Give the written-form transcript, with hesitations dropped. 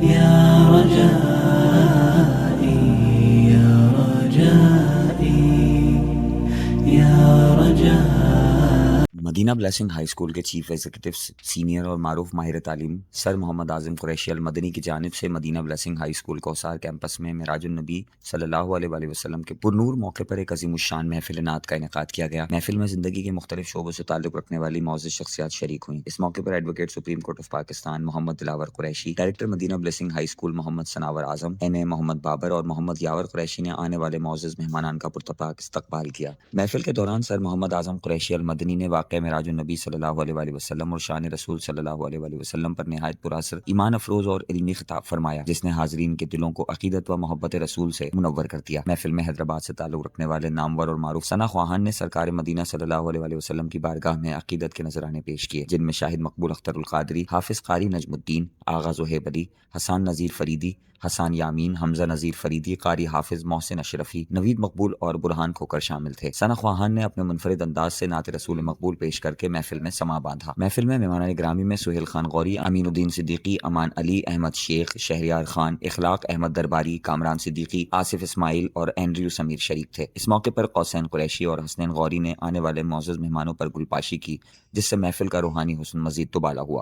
يا رجائي يا رجائي يا رجائي। मदीना ब्लेसिंग हाई स्कूल के चीफ एग्जीक्यूटिव सीनियर और मारूफ माहिर तालीम सर मोहम्मद आज़म कुरैशी अल मदनी की जानिब से Medina blessing high school कौसार campus में मिराजुन्नबी सल्लल्लाहु अलैहि वसल्लम के पुरनूर मौके पर एक अज़ीमुश्शान महफिल नात का इनेकाद किया गया। महफिल में ज़िंदगी के मुख्तलिफ शोबों से ताल्लुक़ रखने वाली मौजूद शख्सियात शरीक हुई। इस मौके पर advocate supreme court of Pakistan Mohammad Dilawar Qureshi, director Madina blessing high school Mohammad Sanawar Azam, NA Mohammad Babar और मोहम्मद यावर कुरैशी ने आने वाले मौजूद मेहमानान का पुरतपाक इस्तकबाल किया। महफिल के दौरान सर मोहम्मद आज़म कुरैशी अल मदनी ने वाक़या मिराजुन्नबी सल्लल्लाहु अलैहि वसल्लम और शान रसूल सल्लल्लाहु अलैहि वसल्लम पर निहायत पुरअसर ईमान अफरोज और इल्मी खिताब फरमाया, जिसने हाज़रीन के दिलों को अकीदत व मोहब्बत रसूल से मुनव्वर कर दिया। महफिल में हैदराबाद से ताल्लुक़ रखने वाले नामवर और मारूफ सना ख्वाहान ने सरकार मदीना सल्लल्लाहु अलैहि वसल्लम की बारगाह में अकीदत के नजराने पेश किए, जिनमें शाहिद मकबूल अख्तर उल कादरी, हाफिज कारी नजमुद्दीन, आगा ज़ुहैब अली, हसन नज़ीर फरीदी, हसन यामीन, हमजा नज़ीर फरीदी, कारी हाफिज मोहसिन अशरफी, नवीद मकबूल और बुरहान खोकर शामिल थे। सना ख्वाहान ने अपने मुनफरिद अंदाज से नात रसूल मकबूल पेश करके महफिल में समा बांधा। महफिल में मेहमान ग्रामी में सुहेल खान गौरी, अमीनुद्दीन सिद्दीकी, अमान अली, अहमद शेख, शहरियार खान, इखलाक अहमद दरबारी, कामरान सिद्दीकी, आसिफ इस्माइल और एंड्रयू समीर शरीक थे। इस मौके पर कौसैन कुरैशी और हसनैन गौरी ने आने वाले मौजूद मेहमानों पर गुलपाशी की, जिससे महफिल का रूहानी हुस्न मजीद दुबाला हुआ।